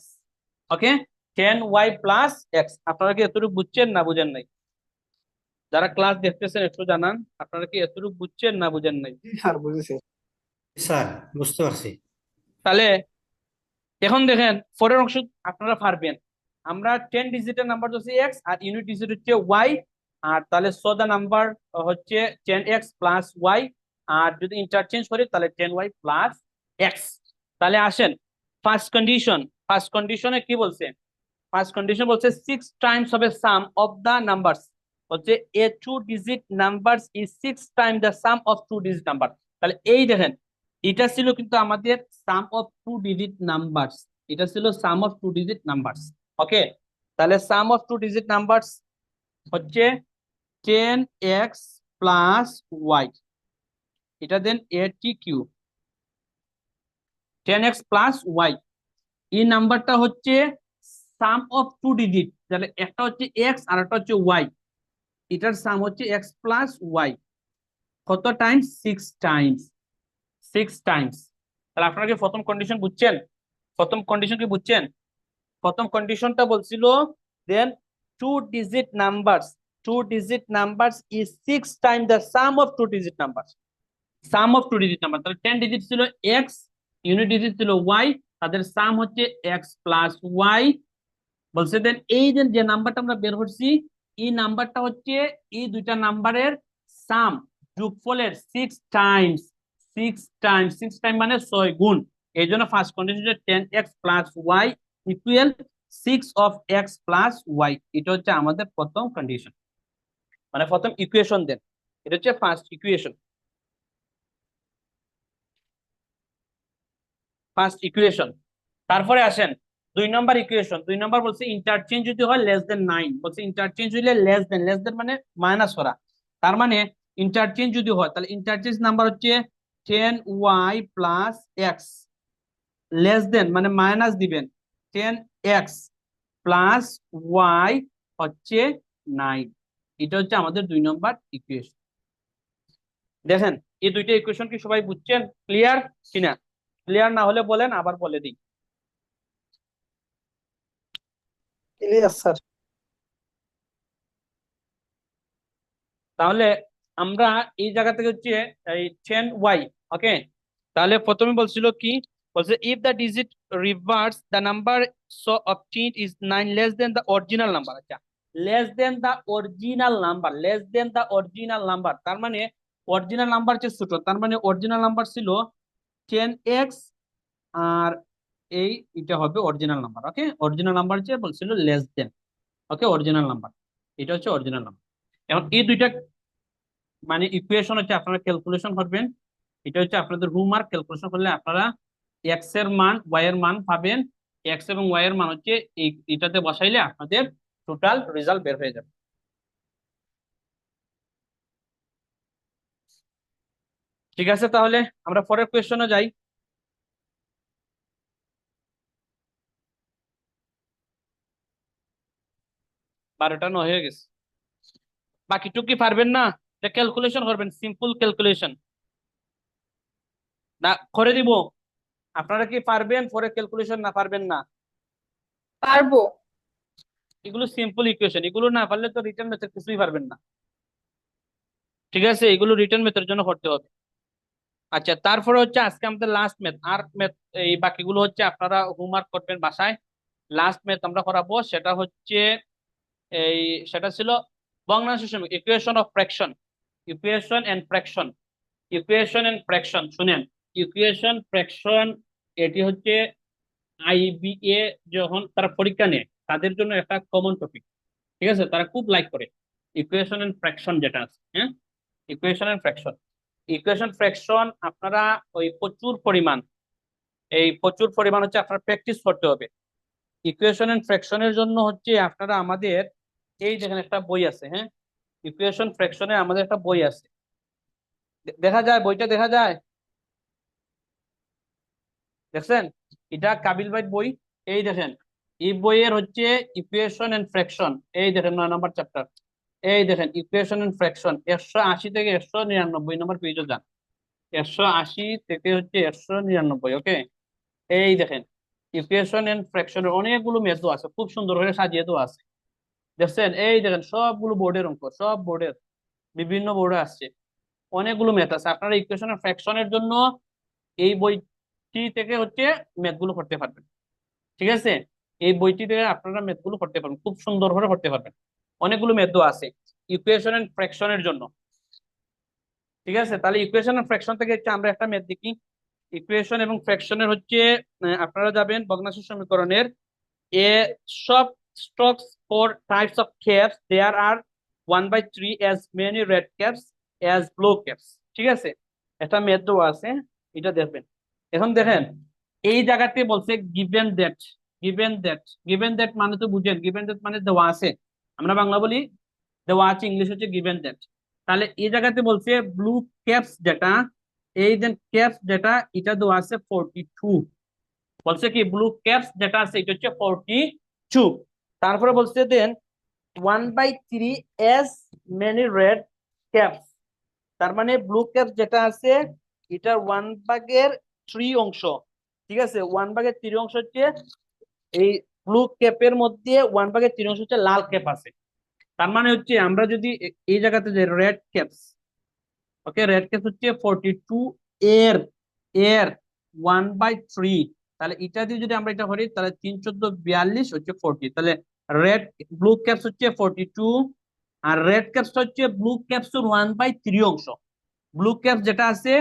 ওকে, 10y প্লাস x। আপনারা কি এতটুকু বুঝছেন না বুঝেন নাই? যারা ক্লাস দেখতেছেন একটু জানান, আপনারা কি এতটুকু বুঝছেন না বুঝেন নাই? স্যার বুঝেছি স্যার, বুঝতে পারছি। তাহলে এখন দেখেন পরের অংশ আপনারা পারবেন। আমরা 10 ডিজিটের নাম্বার হচ্ছে x আর ইউনিট ডিজিট হচ্ছে y, আর তাহলে সদা নাম্বার হচ্ছে 10x প্লাস y, আর যদি ইন্টারচেঞ্জ করি তাহলে 10y প্লাস x। তাহলে আসেন ফার্স্ট কন্ডিশনে কি বলছে? ফার্স্ট কন্ডিশন বলছে 6 টাইমস হবে সাম অফ দা নাম্বারস, হচ্ছে a 2 digit numbers is 6 time the sum of 2 digit number. তাহলে এই দেখেন এটা ছিল কিন্তু আমাদের সাম অফ 2 ডিজিট নাম্বারস, এটা ছিল সাম অফ 2 ডিজিট নাম্বারস। ওকে, তাহলে সাম অফ 2 ডিজিট নাম্বারস হচ্ছে 10x প্লাস y, এটা দেন 80 কিউব। 10x plus Y. এই নাম্বারটা হচ্ছে সাম অফ টু ডিজিট, তাহলে একটা হচ্ছে এক্স আর একটা হচ্ছে ওয়াই, এটার সাম হচ্ছে এক্স প্লাস ওয়াই। কত টাইমস? 6 টাইমস। 6 টাইমস। তাহলে আপনারা কি প্রথম কন্ডিশন বুঝছেন? প্রথম কন্ডিশন কি বুঝছেন? প্রথম কন্ডিশনটা বলছিল then two digit numbers is 6 times the sum of two digit numbers. Sum of two digit number, তাহলে 10 ডিজিট ছিল এক্স, ইউনিট ডিজিট ছিল ওয়াই, তাদের সাম হচ্ছে এক্স প্লাস ওয়াই। বলছে দেন এই যে নাম্বারটা আমরা বের করছি, এই নাম্বারটা হচ্ছে এই দুইটা নাম্বারের সাম, যোগফলের 6 টাইমস। 6 টাইম মানে 6 গুণ। এই জন্য first condition 10x plus y equal 6 plus y. এটা হচ্ছে আমাদের প্রথম কন্ডিশন, মানে প্রথম ইকুয়েশন। দেন এটা হচ্ছে ফার্স্ট ইকুয়েশন। তারপরে আসেন 2 নম্বর ইকুয়েশন। 2 নম্বর বলছে ইন্টারচেঞ্জ যদি হয় লেস দেন 9, বলছে ইন্টারচেঞ্জ হইলে লেস দেন মানে মাইনাস করা, তার মানে ইন্টারচেঞ্জ যদি হয় তাহলে ইন্টারচেঞ্জ নাম্বার হচ্ছে 10y plus x, less than মানে মাইনাস দিবেন 10x প্লাস ওয়াই হচ্ছে 9। এটা হচ্ছে আমাদের 2 নম্বর ইকুয়েশন। দেখেন এই দুইটা ইকুয়েশন কি সবাই বুঝছেন? ক্লিয়ার কিনা? ক্লিয়ার না হলে বলেন, আবার বলে দিই। Clear sir. তাহলে আমরা এই জায়গা থেকে হচ্ছে এই 10y, ওকে। তাহলে প্রথমে বলছিল কি, বলছে if the digit reverse the number so obtained is 9 less than the original number. আচ্ছা, less than the original number, তার মানে অরিজিনাল নাম্বার হচ্ছে ছোট, তার মানে অরিজিনাল নাম্বার ছিল 10x, আর এটা হবে অরিজিনাল নাম্বার। ওকে, অরিজিনাল নাম্বার যে বলছিল লেস দেন, ওকে, অরিজিনাল নাম্বার, এটা হচ্ছে অরিজিনাল নাম্বার। এখন এই দুইটা মানে ইকুয়েশন হচ্ছে আপনারা ক্যালকুলেশন করবেন, এটা হচ্ছে আপনাদের হোমওয়ার্ক। ক্যালকুলেশন করলে আপনারা এক্স এর মান ওয়াই এর মান পাবেন, এক্স এবং ওয়াই এর মান হচ্ছে এটাতে বসাইলে আপনাদের টোটাল রেজাল্ট বের হয়ে যাবে। ঠিক আছে, তাহলে আমরা পরের কোয়েশ্চনে যাই। বারোটা নয় হয়ে গেছে, বাকিটুকু কি পারবেন না? ক্যালকুলেশন করবেন, সিম্পল ক্যালকুলেশন না করে দিব। আপনারা কি পারবেন পরে ক্যালকুলেশন? না পারবেন না? পারবো। এগুলো সিম্পল ইকুয়েশন, এগুলো না পারলে তো রিটার্ন মেথড কিছুই পারবেন না। ঠিক আছে, এগুলো রিটার্ন মেথডের জন্য করতে হবে। আচ্ছা, তারপরে হচ্ছে আজকে আমাদের লাস্ট ম্যাথ, আর ম্যাথ এই বাকিগুলো হচ্ছে আপনারা হোমওয়ার্ক করবেন বাসায়। লাস্ট ম্যাথ আমরা করাবো, সেটা হচ্ছে এই সেটা ছিল ভগ্নাংশ সমীকরণ, equation of fraction, equation and fraction. শুনেন, ইকুয়েশন ফ্র্যাকশন এটি হচ্ছে আইবিএ যখন তারা পরীক্ষা নেয় তাদের জন্য একটা কমন টপিক। ঠিক আছে, তারা খুব লাইক করে ইকুয়েশন এন্ড ফ্র্যাকশন যেটা আছে। হ্যাঁ, ইকুয়েশন ফ্র্যাকশন আপনারা ওই প্রচুর পরিমাণ হচ্ছে আপনারা প্র্যাকটিস করতে হবে। ইকুয়েশন এন্ড ফ্র্যাকশনের জন্য হচ্ছে আপনারা আমাদের এই দেখেন একটা বই আছে। হ্যাঁ, ইকুয়েশন ফ্র্যাকশনের আমাদের একটা বই আছে, দেখা যায় বইটা, দেখা যায়, দেখছেন? এটা কাবিল ভাই বই। এই দেখেন, এই বইয়ের হচ্ছে ইকুয়েশন এন্ড ফ্র্যাকশন, এই দেখেন 9 নম্বর চ্যাপ্টার। এই দেখেন ইকুয়েশন এন্ড ফ্র্যাকশন 180 থেকে 199 নম্বর পেজে যান, 180 থেকে হচ্ছে 199। ওকে, এই দেখেন ইকুয়েশন এন্ড ফ্র্যাকশনের অনেকগুলো মেথড আছে, খুব সুন্দর করে সাজিয়ে তো আছে, দেখছেন? এই দেখেন সবগুলো বোর্ডের অঙ্ক, সব বোর্ডের, বিভিন্ন বোর্ডে আসছে, অনেকগুলো ম্যাথ আছে। আপনারা ইকুয়েশন এন্ড ফ্র্যাকশনের জন্য এই বইটি থেকে হচ্ছে ম্যাথ গুলো করতে পারবেন। ঠিক আছে, এই বইটি থেকে আপনারা ম্যাথ গুলো করতে পারবেন, খুব সুন্দর করে করতে পারবেন, অনেকগুলো ম্যাথ আছে ইকুয়েশন এন্ড ফ্র্যাকশনের জন্য। ঠিক আছে, তাহলে ইকুয়েশন এন্ড ফ্র্যাকশন থেকে হচ্ছে আমরা একটা ম্যাথ দেখি। ইকুয়েশন এবং ফ্র্যাকশনের হচ্ছে আপনারা যাবেন ভগ্নাংশ সমীকরণের এ সব strokes for types of caps there are 1/3 as many red caps as blue caps। ঠিক আছে, একটা ম্যাথ আছে, এটা দেখবেন। এখন দেখেন এই জায়গাতে বলছে গিভেন দ্যাট মানে তো বুঝেন, গিভেন দ্যাট মানে দেওয়া আছে, আমরা বাংলা বলি দেওয়া আছে, ইংলিশ হচ্ছে গিভেন দ্যাট। তাহলে এই জায়গাতে বলছে ব্লু ক্যাপস যেটা, এই দেন ক্যাপস যেটা এটা দেওয়া আছে 42, বলছে কি ব্লু ক্যাপস যেটা আছে এটা হচ্ছে 42, তারপরে বলছে দেন 1/3 as many red caps, তার মানে ব্লু ক্যাপস যেটা আছে এটার 1/3 অংশ, ঠিক আছে, 1/3 অংশ হচ্ছে এই ব্লু ক্যাপের মধ্যে 1/3 অংশ হচ্ছে লাল ক্যাপ আছে। তার মানে হচ্ছে আমরা যদি এই জায়গাতে যে red caps, okay red caps হচ্ছে 42 এর এর 1/3, তাহলে এটা দিয়ে যদি আমরা এটা করি তাহলে 3 14 42 হচ্ছে 40, তাহলে রেড ব্লু ক্যাপস হচ্ছে 42 আর রেড ক্যাপস হচ্ছে ব্লু ক্যাপসের 1/3 অংশ। ব্লু ক্যাপস যেটা আছে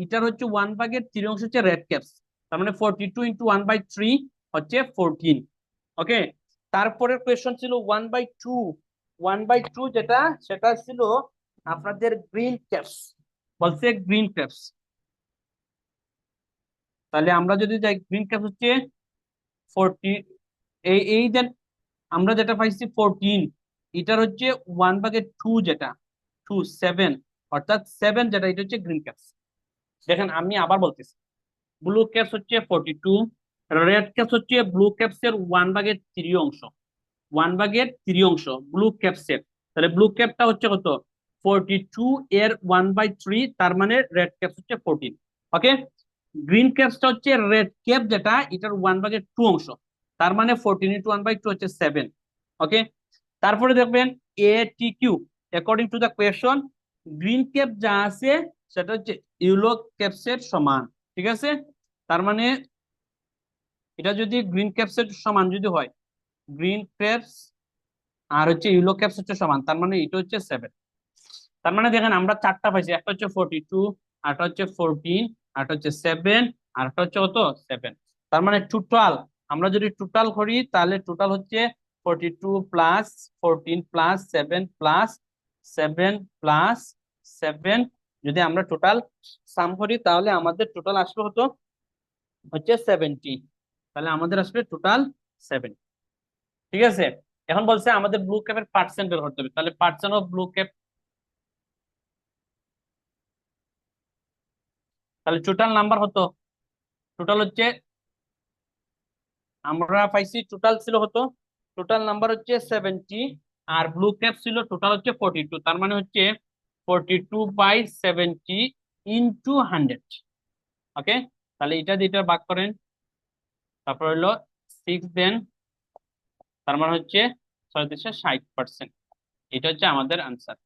এটার হচ্ছে 1/3 অংশ হচ্ছে রেড ক্যাপস, তার মানে 42 ইন্টু 1/3 হচ্ছে 14। ওকে, তারপরে কোয়েশ্চন ছিল 1/2 যেটা সেটা ছিল আপনাদের গ্রিন ক্যাপস, বলছে গ্রিন ক্যাপস, তাহলে আমরা যদি যাই গ্রিন ক্যাপস হচ্ছে 40, এই দেন আমরা যেটা পাইছি 14, এটার হচ্ছে 1/2 যেটা 2 7, অর্থাৎ 7 যেটা এটা হচ্ছে গ্রিন ক্যাপস। দেখেন আমি আবার বলতেছি, ব্লু ক্যাপস হচ্ছে 42, রেড ক্যাপস হচ্ছে ব্লু ক্যাপসের 1/3 অংশ, 1/3 অংশ ব্লু ক্যাপসের, তাহলে ব্লু ক্যাপটা হচ্ছে কত 42 এর 1/3, তার মানে রেড ক্যাপস হচ্ছে 14। ওকে, গ্রিন ক্যাপসটা হচ্ছে রেড ক্যাপ যেটা এটার 1/2 অংশ, তার মানে 14 ইন্টু 1/2 হচ্ছে 7। ওকে, তারপরে দেখবেন ATQ according to the question green cap যা আছে সেটা হচ্ছে ইয়েলো ক্যাপসের সমান, ঠিক আছে, তার মানে এটা যদি গ্রিন ক্যাপসের সমান যদি হয়, গ্রিন ক্যাপস আর হচ্ছে ইয়েলো ক্যাপস হচ্ছে সমান, তার মানে এটা হচ্ছে 7। তার মানে দেখেন আমরা চারটা পাইছি, একটা হচ্ছে 42, আরটা হচ্ছে 14, আরটা হচ্ছে 7, আরটা হচ্ছে কত 7, তার মানে টোটাল আমরা যদি টোটাল করি তাহলে টোটাল হচ্ছে 42 প্লাস 14 প্লাস 7 প্লাস 7 প্লাস 7, যদি আমরা টোটাল সাম করি তাহলে আমাদের টোটাল আসবে হচ্ছে 70, তাহলে আমাদের আসবে টোটাল 7। ঠিক আছে, এখন বলছে আমাদের ব্লু ক্যাপের পার্সেন্ট বের করতে হবে, তাহলে পার্সেন্ট অফ ব্লু ক্যাপ, তাহলে টোটাল নাম্বার হতো, টোটাল হচ্ছে আমরা পাইছি টোটাল ছিল টোটাল নাম্বার হচ্ছে 70, আর ব্লু ক্যাপ ছিল টোটাল হচ্ছে 42, তার মানে হচ্ছে 42/70 ইন্টু 100। ওকে, তাহলে এটা দিয়ে এটা ভাগ করেন, তারপর হলো 6 দেন, তার মানে হচ্ছে 60%, এটা হচ্ছে আমাদের আনসার।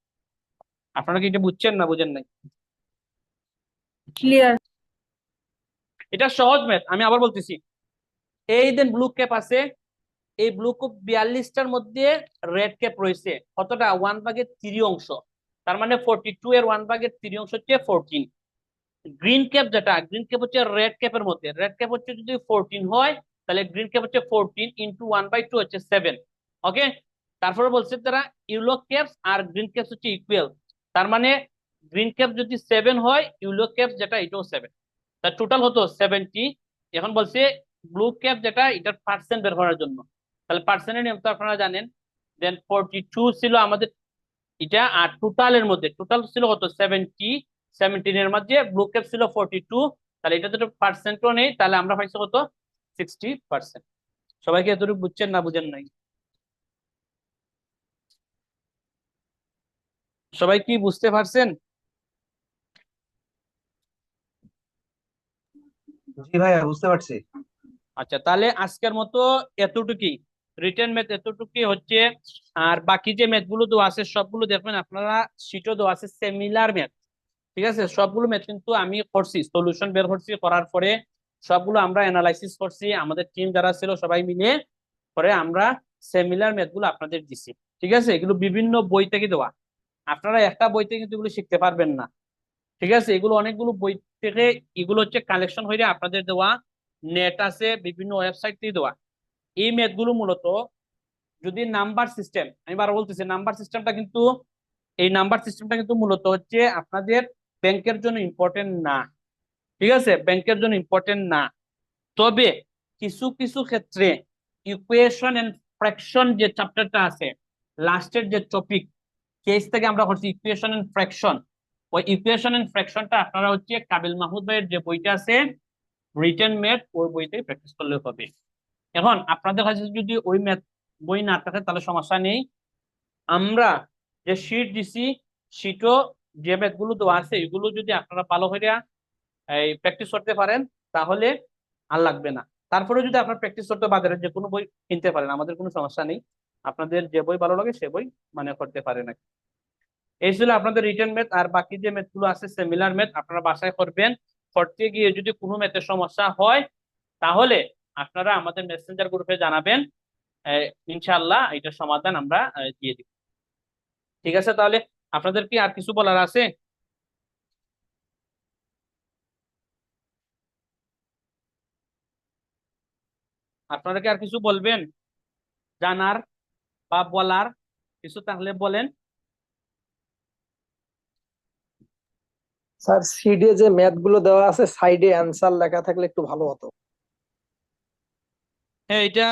আপনারা কি এটা বুঝছেন না বুঝেন নাই? ক্লিয়ার। এটা সহজ ম্যাথ, আমি আবার বলতেছি, এই দেন ব্লু ক্যাপ আছে, এই ব্লু ক্যাপ 42টার মধ্যে রেড ক্যাপ রয়েছে কতটা 1/3 অংশ, তার মানে 42 এর 1/3 অংশ হচ্ছে 14। গ্রিন ক্যাপ যেটা গ্রিন ক্যাপ হচ্ছে রেড ক্যাপের মধ্যে, রেড ক্যাপ হচ্ছে যদি 14 হয় তাহলে গ্রিন ক্যাপ হচ্ছে 14 ইন্টু 1/2 হচ্ছে 7। ওকে, তারপরে বলছে তারা ইউলো ক্যাপস আর গ্রিন ক্যাপস হচ্ছে ইকুয়াল, তার মানে গ্রিন ক্যাপ যদি 7 হয় ইউলো ক্যাপস যেটা এটাও 7, তার টোটাল হতো 70। এখন বলছে ব্লু ক্যাপ যেটা এটার পার্সেন্ট বের করার জন্য, তাহলে পার্সেন্টের নিয়ম তো আপনারা জানেন, দেন 42 ছিল আমাদের এটা, আর টোটালের মধ্যে টোটাল ছিল কত 70, 17 এর মধ্যে ব্লু ক্যাপ ছিল 42, তাহলে এটা তো পার্সেন্টও নেই, তাহলে আমরা পাইছি কত 60%। সবাইকে এতটুকু বুঝছেন না বুঝেন নাই? সবাই কি বুঝতে পারছেন? জি ভাইয়া বুঝতে পারছি। আচ্ছা, তাহলে আজকের মতো এতটুকুই, রিটেন ম্যাথ এতটুকুই হচ্ছে, আর বাকি যে ম্যাথ গুলো দেওয়া আছে সবগুলো দেখবেন আপনারা শিটও দেওয়া আছে সিমিলার ম্যাথ, ঠিক আছে, সবগুলো ম্যাথ কিন্তু আমি করছি, সলিউশন বের করছি, করার পরে সবগুলো আমরা অ্যানালাইসিস করছি, আমাদের টিম যারা ছিল সবাই মিলে পরে আমরা সিমিলার ম্যাথ গুলো আপনাদের দিছি, ঠিক আছে, এগুলো বিভিন্ন বই থেকে দেওয়া, আপনারা একটা বই থেকে কিন্তু এগুলো শিখতে পারবেন না, ঠিক আছে, এগুলো অনেকগুলো বই থেকে, এগুলো হচ্ছে কালেকশন হয়ে আপনাদের দেওয়া, নেট আছে বিভিন্ন ওয়েবসাইট থেকে দেওয়া। এই ম্যাথ গুলো মূলত যদি নাম্বার সিস্টেম, আমি বার বলতেছি নাম্বার সিস্টেমটা কিন্তু, এই নাম্বার সিস্টেমটা কিন্তু মূলত হচ্ছে আপনাদের ব্যাংকের জন্য ইম্পর্টেন্ট না, ঠিক আছে, ব্যাংকের জন্য ইম্পর্টেন্ট না, তবে কিছু কিছু ক্ষেত্রে ইকুয়েশন এন্ড ফ্র্যাকশন যে চ্যাপ্টারটা আছে লাস্টের যে টপিক কেস থেকে আমরা করছি ইকুয়েশন এন্ড ফ্র্যাকশন, ওই ইকুয়েশন এন্ড ফ্র্যাকশনটা আপনারা হচ্ছে কাবিল মাহমুদ ভাইয়ের যে বইটা আছে রিটেন ম্যাথ, ওই বইটাই প্র্যাকটিস করলে হবে। এখন আপনাদের কাছে যদি ওই ম্যাথ বই না থাকে তাহলে সমস্যা নেই, আমরা যে শীট দিছি শীটও যে ম্যাথ গুলো দেওয়া আছে এগুলো যদি আপনারা ভালো করে এই প্র্যাকটিস করতে পারেন তাহলে আর লাগবে না। তারপরে যদি আপনার প্র্যাকটিস করতে বাজারে যে কোনো বই কিনতে পারেন, আমাদের কোনো সমস্যা নেই, আপনাদের যে বই ভালো লাগে সে বই মানে করতে পারেন। এই ছিল আপনাদের রিটেন ম্যাথ। আর বাকি যে ম্যাথ গুলো আছে সিমিলার ম্যাথ আপনারা বাসায় করবেন। করতে গিয়ে যদি কোনো ম্যাথের সমস্যা হয় তাহলে আপনারা আমাদের মেসেঞ্জার গ্রুপে জানাবেন, ইনশাআল্লাহ এটার সমাধান আমরা দিয়ে দিব। ঠিক আছে, তাহলে আপনাদের কি আর কিছু বলার আছে? আপনারা কি আর কিছু বলবেন, জানার বা বলার কিছু তাহলে বলেন। স্যার সিডে যে ম্যাথ গুলো দেওয়া আছে সাইডে অ্যান্সার লেখা থাকলে একটু ভালো হতো। হ্যাঁ, এটা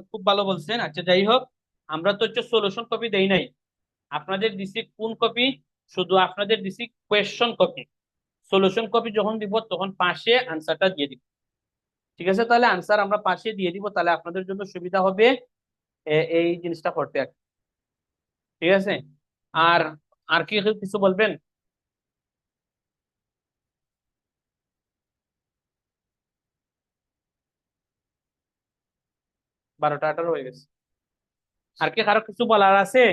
খুব ভালো বলছেন। আচ্ছা যাই হোক, আমরা তো হচ্ছে সলিউশন কপি দেই নাই, আপনাদের দিছি কোন কপি, শুধু আপনাদের দিছি কোয়েশ্চন কপি। সলিউশন কপি যখন দিব তখন পাশে আনসারটা দিয়ে দিব। ঠিক আছে, তাহলে আনসার আমরা পাশে দিয়ে দিব, তাহলে আপনাদের জন্য সুবিধা হবে এই জিনিসটা করতে আর কি। ঠিক আছে, আর আর কি কিছু বলবেন? বারোটা 18 হয়ে গেছে। আর কি কারো কিছু বলার আছে?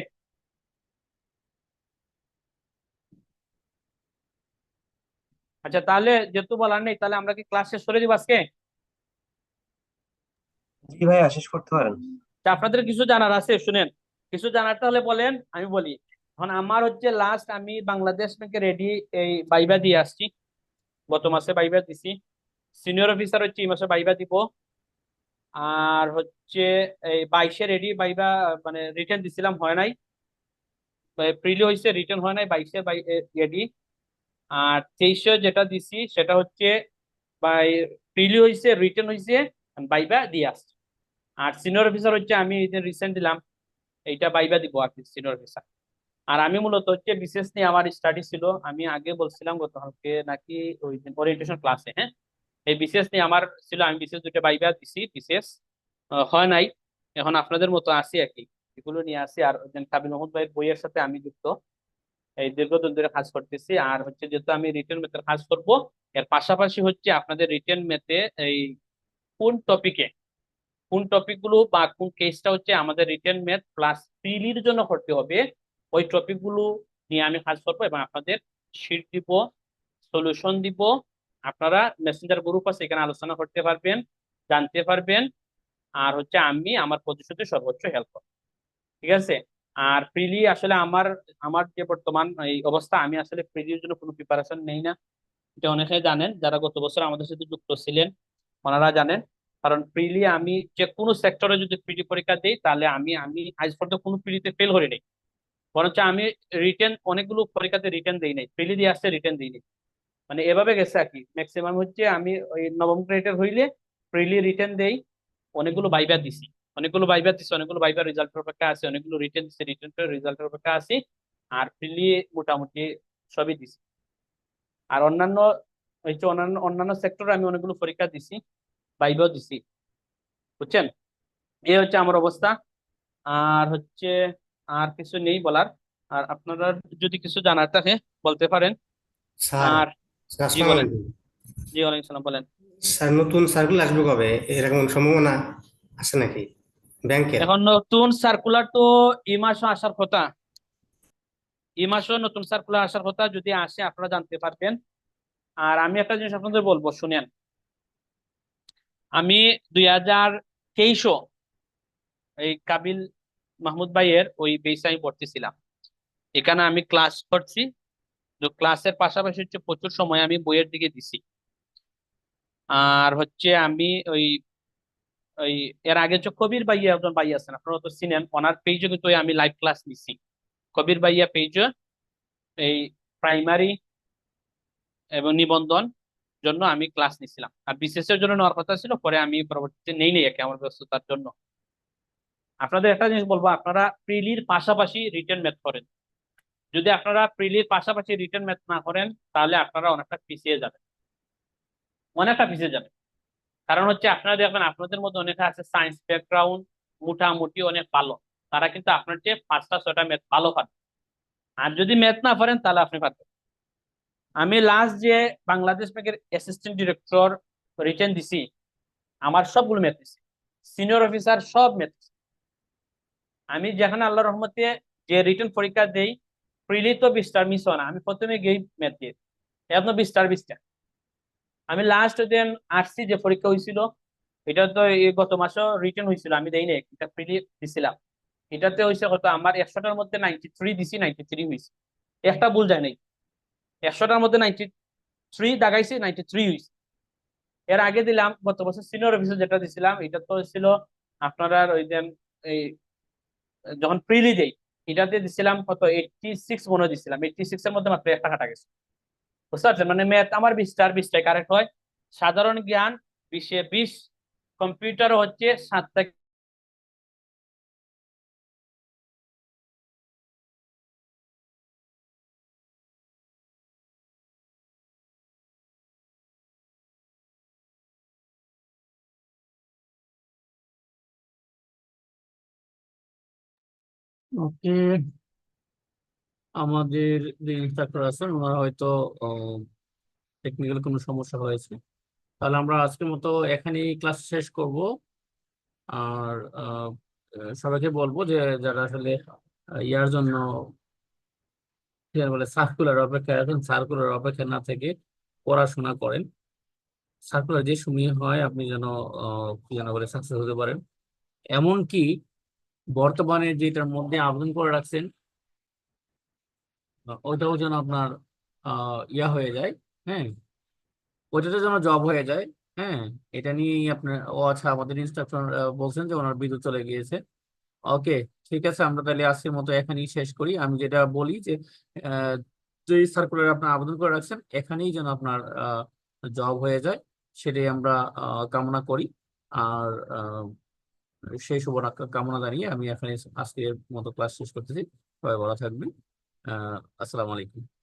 আচ্ছা তাহলে যেহেতু বলার নেই তাহলে আমরা কি ক্লাস শেষ করে দিব আজকে? জি ভাইয়া শেষ করতে পারেন। তা আপনাদের কিছু জানার আছে শুনেন, কিছু জানার তাহলে বলেন, আমি বলি। এখন আমার হচ্ছে লাস্ট আমি বাংলাদেশ ব্যাংকে রেডি এই বাইবা দিয়ে আসছি, গত মাসে বাইবা দিছি। সিনিয়র অফিসার হচ্ছে এই মাসে বাইবা দিব। আর হচ্ছে এই 22-এ রেডি বাইবা, মানে রিটার্ন দিছিলাম হয় নাই, প্রিলি হয়েছে রিটার্ন হয় নাই, 22-এ রেডি। আর 23-এ যেটা দিছি সেটা হচ্ছে বাই প্রিলি হয়েছে রিটার্ন হয়েছে, বাইবা দিয়ে আসছে। আর সিনিয়র অফিসার হচ্ছে আমি এই যে রিসেন্ট দিলাম, এইটা বাইবা দিব আর কি সিনিয়র অফিসার। আর আমি মূলত হচ্ছে বিশেষ নিয়ে আমার স্টাডি ছিল, আমি আগে বলছিলাম গতকালকে নাকি ওই দিন ওরিয়েন্টেশন ক্লাসে, হ্যাঁ, এই বিশেষ নিয়ে আমার ছিল। আমি বিশেষ দুটো বাইবা দিছি, বিশেষ হয় নাই। এখন আপনাদের মতো আছি আর কি, এগুলো নিয়ে আসি। আর কাবিল মাহমুদ ভাইয়ের বইয়ের সাথে আমি যুক্ত, এই দীর্ঘদিন ধরে কাজ করতেছি। আর হচ্ছে যেহেতু আমি রিটেন ম্যাথের কাজ করব, এর পাশাপাশি হচ্ছে আপনাদের রিটেন ম্যাথে এই কোন টপিকে কোন টপিক গুলো বা কোন কেসটা হচ্ছে আমাদের রিটেন ম্যাথ প্লাস প্রিলির জন্য করতে হবে, ওই টপিক গুলো নিয়ে আমি কাজ করবো এবং আপনাদের শিট দিব, সলিউশন দিব। আপনারা মেসেঞ্জার গ্রুপ আছে, এখানে আলোচনা করতে পারবেন, জানতে পারবেন। আর হচ্ছে আমি আমার প্রতিশ্রুতি সর্বোচ্চ হেল্প করবো। ঠিক আছে, আর প্রিলি আসলে আমার আমার যে বর্তমান এই অবস্থা, আমি আসলে প্রিলির জন্য কোনো প্রিপারেশন নেই না, এটা অনেকে জানেন, যারা গত বছর আমাদের সাথে যুক্ত ছিলেন ওনারা জানেন। কারণ প্রিলি আমি যে কোনো সেক্টরে যদি প্রিলি পরীক্ষা দিই তাহলে আমি আমি আজ পর্যন্ত কোনো প্রিলিতে ফেল করি নাই, বরঞ্চ আমি রিটেন অনেকগুলো পরীক্ষাতে রিটেন দিই নাই, প্রিলি দিয়ে আসছে রিটেন দিই নাই, মানে এভাবে গেছে আর কি। ম্যাক্সিমাম হচ্ছে আমি ওই নবম গ্রেডের হইলে প্রিলি রিটেন দেই, অনেকগুলো বাইবার রেজাল্টের অপেক্ষা আছে, অনেকগুলো রিটেন দিচ্ছি, রিটেন রেজাল্টের অপেক্ষা আছি। আর প্রিলি মোটামুটি সবই দিছি। আর অন্যান্য হচ্ছে অন্যান্য অন্যান্য সেক্টরে আমি অনেকগুলো পরীক্ষা দিছি, বাইবাও দিছি, বুঝছেন। এই হচ্ছে আমার অবস্থা। আর হচ্ছে আর কিছু নেই বলার। আর আপনারা যদি কিছু জানার থাকে বলতে পারেন। স্যার আর স্যার জি আসসালামু বলেন। আলাইকুম। জি ওয়ালাইকুম সালাম, বলেন। স্যার নতুন সার্কুল আসবে কবে, এরকম সম্ভাবনা আছে নাকি ব্যাংকের? এখন নতুন সার্কুলার তো এই মাসও আসার কথা, এই মাসও নতুন সার্কুলার আসার কথা, যদি আসে আপনারা জানতে পারবেন। আর আমি একটা জিনিস আপনাদের বলবো শুনেন, আমি 2023-ও এই কাবিল মাহমুদ ভাইয়ের ওই বেসে আমি পড়তেছিলাম, এখানে আমি ক্লাস করছি। তো ক্লাসের পাশাপাশি হচ্ছে প্রচুর সময় আমি বইয়ের দিকে দিছি। আর হচ্ছে আমি ওই ওই এর আগে যে কবির ভাইয়া একজন ভাই আছেন, আপনারা তো চিনেন, ওনার পেজে কিন্তু আমি লাইভ ক্লাস নিছি। কবির ভাইয়া পেজে এই প্রাইমারি এবং নিবন্ধন জন্য আমি ক্লাস নিছিলাম। আর বিসিএস এর জন্য নেওয়ার কথা ছিল, পরে আমি পরবর্তীতে নেই একে আমার ব্যস্ততার জন্য। আপনাদের একটা জিনিস বলবো, আপনারা প্রিলির পাশাপাশি রিটেন ম্যাথ করেন, যদি আপনারা প্রিলির পাশাপাশি রিটেন ম্যাথ না করেন তাহলে আপনারা অনেকটা পিছিয়ে যাবেন, অনেকটা পিছিয়ে যাবেন। কারণ হচ্ছে আপনারা দেখবেন আপনাদের মধ্যে অনেকে আছে সায়েন্স ব্যাকগ্রাউন্ড মোটামুটি অনেক ভালো, তারা কিন্তু আপনার চেয়ে 5টা 6টা ম্যাথ ভালো পারে। আর যদি ম্যাথ না পারেন তাহলে আপনি পারবেন। আমি লাস্ট যে বাংলাদেশ ব্যাংকের অ্যাসিস্ট্যান্ট ডিরেক্টর রিটেন দিছি, আমার সবগুলো ম্যাথ দিছি, সিনিয়র অফিসার সব ম্যাথ। আমি যেখানে আল্লাহ রহমতে যে রিটেন পরীক্ষা দেই, প্রিলি তো 20টা মিস হয় না, আমি প্রথমে গিয়ে ম্যাথ দিয়ে এখন 20টা। আমি লাস্ট দিন আসছি যে পরীক্ষা হয়েছিল, এটা তো এই গত মাসে রিটেন হয়েছিল, আমি দেই নাই, এটা প্রিলি দিছিলাম। এটাতে হয়েছে কত, আমার 100টার মধ্যে 93 দিছি, 93 হয়েছে, একটা ভুল যায় নাই। 100টার মধ্যে 93 দাগাইছি, 93 হয়েছে। এর আগে দিলাম গত বছর সিনিয়র অফিসার যেটা দিছিলাম, এটা তো ছিল আপনারা ওই দিন এই যখন প্রিলি দেই, এটাতে দিছিলাম কত 86 মনে হয় দিছিলাম, 86 এর মধ্যে মাত্র একটা কাটা গেছে। বুঝতে পারছেন? মানে ম্যাথ আমার 20টার 20টাই কারেক্ট হয়, সাধারণ জ্ঞান 20-এ 20, কম্পিউটার হচ্ছে 7টা। ওকে, আমাদের যে ইনস্ট্রাক্টর আছেন ওনারা হয়তো টেকনিক্যাল কোনো সমস্যা হয়েছে, তাহলে আমরা আজকের মতো এখানেই ক্লাস শেষ করব। আর সবাইকে বলবো যে যারা আসলে ইয়ার জন্য কি বলে সার্কুলার অপেক্ষায় আছেন, সার্কুলার অপেক্ষা না থেকে পড়াশোনা করেন। সার্কুলার যে সময় হয় আপনি যেন কি যেন বলে সাকসেস হতে পারেন। এমনকি বর্তমানে যেটার মধ্যে আবেদন করে রাখছেন ওইটাও যেন আপনার ইয়া হয়ে যায়। হ্যাঁ, ওইটাতে যেন জব হয়ে যায়। হ্যাঁ, এটা নিয়েই আপনার আচ্ছা, আমাদের ইনস্ট্রাকশন বলছেন যে ওনার বিদ্যুৎ চলে গিয়েছে। ওকে, ঠিক আছে, আমরা তাহলে আজকের মতো এখানেই শেষ করি। আমি যেটা বলি যে আহ, যে সার্কুলার আপনার আবেদন করে রাখছেন এখানেই যেন আপনার জব হয়ে যায়, সেটাই আমরা কামনা করি। আর সেই শুভ কামনা জানিয়ে আমি এখানে আজকের মতো ক্লাস শেষ করতেছি। সবাই ভালো থাকবেন। আসসালামু আলাইকুম।